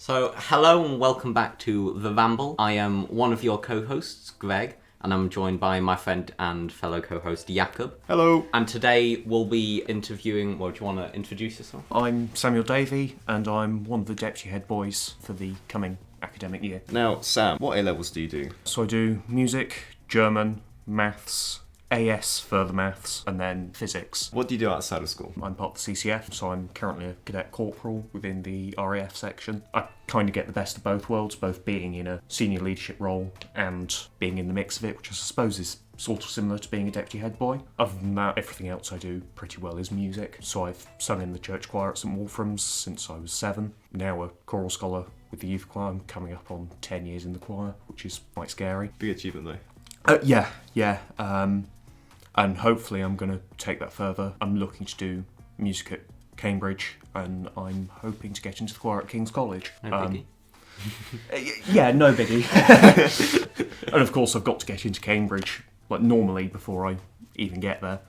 So, hello and welcome back to The Ramble. I am one of your co-hosts, Greg, and I'm joined by my friend and fellow co-host, Jakob. Hello. And today we'll be interviewing... Well, do you want to introduce yourself? I'm Samuel Davie, and I'm one of the deputy head boys for the coming academic year. Now, Sam, what A-levels do you do? So I do music, German, maths, AS further maths, and then physics. What do you do outside of school? I'm part of the CCF, so I'm currently a cadet corporal within the RAF section. I kind of get the best of both worlds, both being in a senior leadership role and being in the mix of it, which I suppose is sort of similar to being a deputy head boy. Other than that, everything else I do pretty well is music. So I've sung in the church choir at St Wolfram's since I was 7. Now a choral scholar with the youth choir. I'm coming up on 10 years in the choir, which is quite scary. Big achievement, though. Yeah. And hopefully I'm going to take that further. I'm looking to do music at Cambridge, and I'm hoping to get into the choir at King's College. No biggie. Yeah, no biggie. And of course I've got to get into Cambridge, like normally, before I even get there.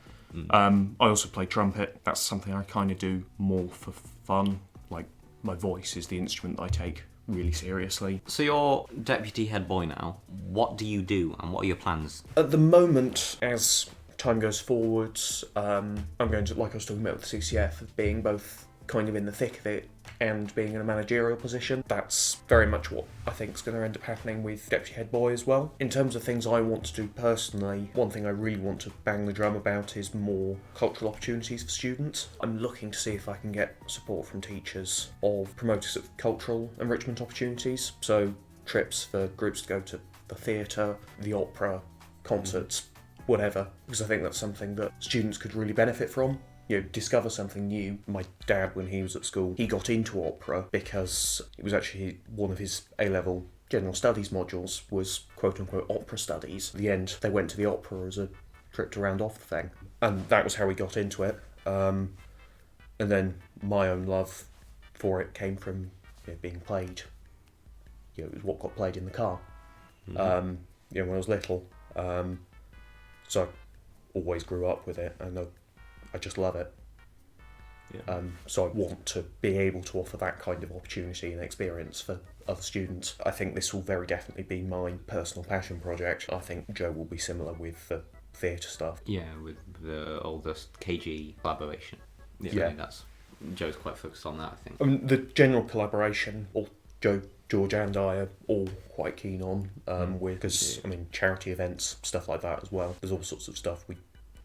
I also play trumpet. That's something I kind of do more for fun. Like, my voice is the instrument that I take really seriously. So you're deputy head boy now. What do you do and what are your plans? At the moment, as time goes forwards, I'm going to, like I was talking about with the CCF, of being both kind of in the thick of it and being in a managerial position. That's very much what I think is going to end up happening with deputy head boy as well. In terms of things I want to do personally, one thing I really want to bang the drum about is more cultural opportunities for students. I'm looking to see if I can get support from teachers of promoters of cultural enrichment opportunities. So trips for groups to go to the theatre, the opera, concerts, whatever, because I think that's something that students could really benefit from. You know, discover something new. My dad, when he was at school, he got into opera because it was actually one of his A-level general studies modules was quote-unquote opera studies. At the end, they went to the opera as a trip to round off the thing. And that was how he got into it. And then my own love for it came from being played. It was what got played in the car. When I was little. So I always grew up with it, and I just love it. Yeah. So I want to be able to offer that kind of opportunity and experience for other students. I think this will very definitely be my personal passion project. I think Joe will be similar with the theatre stuff. Yeah, with the oldest KG collaboration. Yeah. I think Joe's quite focused on that, I think. I mean, the general collaboration, Joe, George and I are all quite keen on, because, charity events, stuff like that as well. There's all sorts of stuff we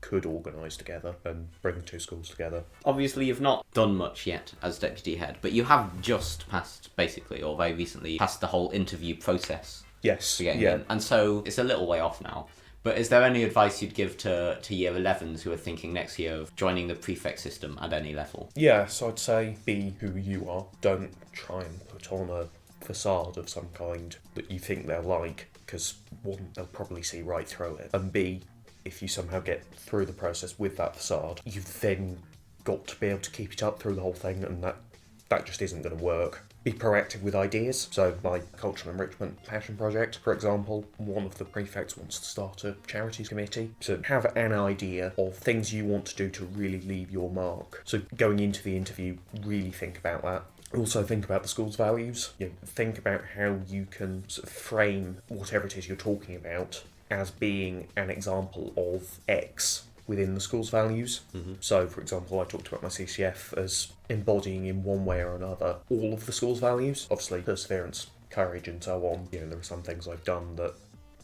could organise together and bring the two schools together. Obviously, you've not done much yet as deputy head, but you have just passed, basically, or very recently, passed the whole interview process. Yes, for getting in. And so it's a little way off now. But is there any advice you'd give to year 11s who are thinking next year of joining the Prefect system at any level? Yeah, so I'd say be who you are. Don't try and put on a facade of some kind that you think they'll like, because one, they'll probably see right through it, and B, if you somehow get through the process with that facade, you've then got to be able to keep it up through the whole thing, and that just isn't going to work. Be proactive with ideas. So my cultural enrichment passion project, for example, one of the prefects wants to start a charities committee. So have an idea of things you want to do to really leave your mark. So going into the interview, really think about that. Also think about the school's values. Think about how you can sort of frame whatever it is you're talking about as being an example of X within the school's values. So, for example, I talked about my CCF as embodying in one way or another all of the school's values. Obviously, perseverance, courage and so on. There are some things I've done that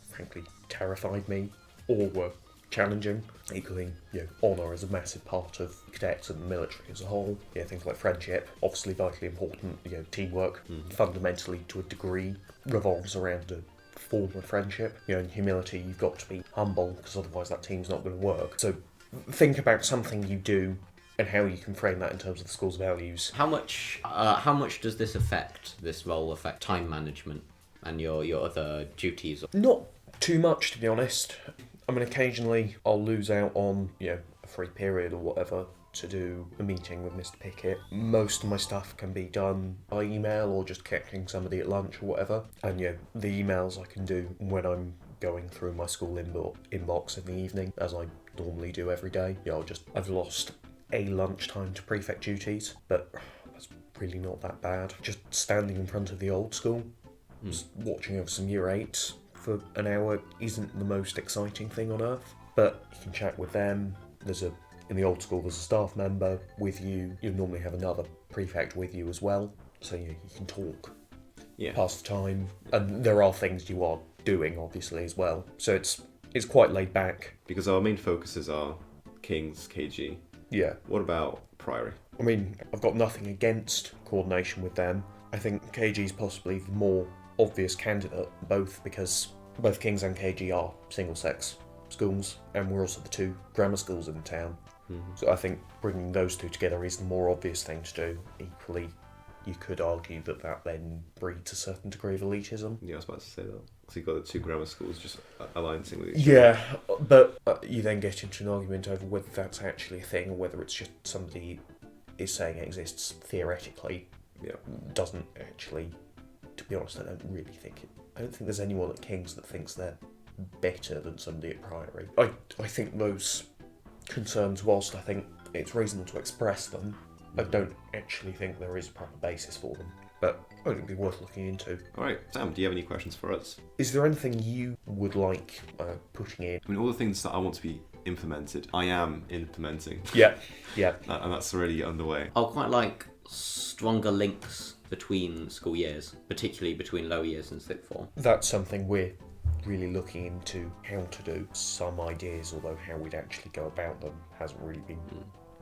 frankly terrified me or were challenging. Equally, honour is a massive part of cadets and the military as a whole. Things like friendship, obviously vitally important. Teamwork, fundamentally to a degree, revolves around a form of friendship. In humility, you've got to be humble, because otherwise that team's not going to work. So think about something you do and how you can frame that in terms of the school's values. How much does this role affect time management and your other duties? Not too much, to be honest. Occasionally I'll lose out on, a free period or whatever to do a meeting with Mr. Pickett. Most of my stuff can be done by email or just catching somebody at lunch or whatever. And the emails I can do when I'm going through my school inbox in the evening, as I normally do every day. I've lost a lunchtime to prefect duties, but that's really not that bad. Just standing in front of the old school, just watching over some year 8s for an hour isn't the most exciting thing on earth. But you can chat with them. In the old school, there's a staff member with you. You normally have another prefect with you as well, so you can talk, pass the time, and there are things you are doing obviously as well. So it's quite laid back. Because our main focuses are Kings, KG. Yeah. What about Priory? I mean, I've got nothing against coordination with them. I think KG's possibly the more obvious candidate, both because both Kings and KG are single-sex schools, and we're also the 2 grammar schools in the town. So I think bringing those 2 together is the more obvious thing to do. Equally, you could argue that then breeds a certain degree of elitism. Yeah, I was about to say that. So you've got the 2 grammar schools just alliancing with each other. Yeah, but you then get into an argument over whether that's actually a thing or whether it's just somebody is saying it exists theoretically. Yeah. Doesn't actually. To be honest, I don't think there's anyone at King's that thinks they're better than somebody at Priory. I think those concerns, whilst I think it's reasonable to express them, I don't actually think there is a proper basis for them. But I think it'd be worth looking into. Alright, Sam, do you have any questions for us? Is there anything you would like putting in? I mean, all the things that I want to be implemented, I am implementing. Yeah. And that's already underway. I'll quite like stronger links between school years, particularly between lower years and sixth form. That's something we're really looking into how to do. Some ideas, although how we'd actually go about them hasn't really been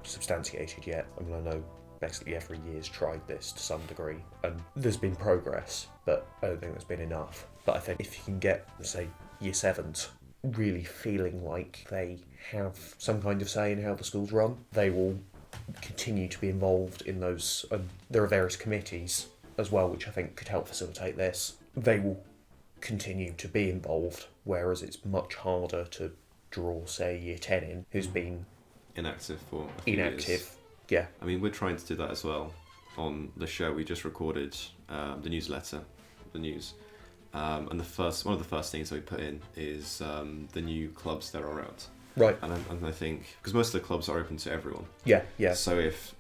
substantiated yet. I mean, I know basically every year's tried this to some degree, and there's been progress, but I don't think there's been enough. But I think if you can get, say, year 7s really feeling like they have some kind of say in how the school's run, they will continue to be involved in those. There are various committees as well, which I think could help facilitate this. They will continue to be involved, whereas it's much harder to draw, say, year 10 in, who's been inactive for a few inactive. years. Yeah. I mean, we're trying to do that as well. On the show, we just recorded the newsletter, the news. And one of the first things that we put in is the new clubs that are out. Right. And I think, because most of the clubs are open to everyone. Yeah. So if,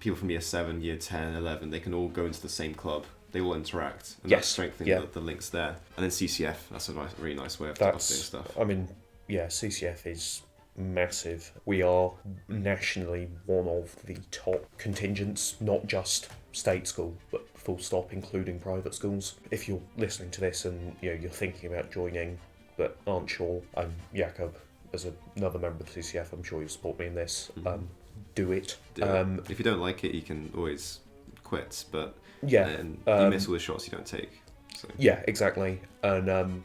people from year 7, year 10, 11, they can all go into the same club. They all interact. And that's strengthening the links there. And then CCF, that's a really nice way of doing stuff. I mean, yeah, CCF is massive. We are nationally one of the top contingents, not just state school, but full stop, including private schools. If you're listening to this and you're thinking about joining but aren't sure, I'm Jakob. As another member of the CCF, I'm sure you'll support me in this. Do it. If you don't like it, you can always quit, but you miss all the shots you don't take. So. Yeah, exactly. And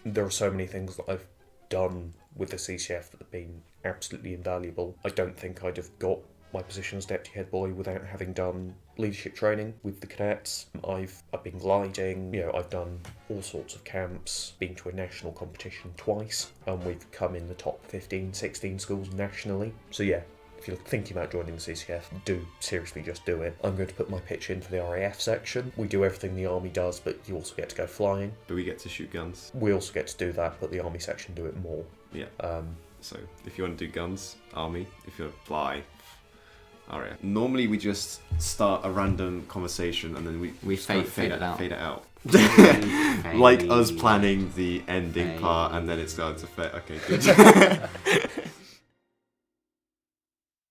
there are so many things that I've done with the CCF that have been absolutely invaluable. I don't think I'd have got my position as deputy head boy without having done leadership training with the cadets. I've been gliding, I've done all sorts of camps, been to a national competition twice, and we've come in the top 15, 16 schools nationally. So yeah, if you're thinking about joining the CCF, do seriously just do it. I'm going to put my pitch in for the RAF section. We do everything the army does, but you also get to go flying. But we get to shoot guns. We also get to do that, but the army section do it more. Yeah. So if you want to do guns, army. If you want to fly, RAF. Normally we just start a random conversation and then we fade it out. Like us planning the ending part and then it's going to fade. Okay, good.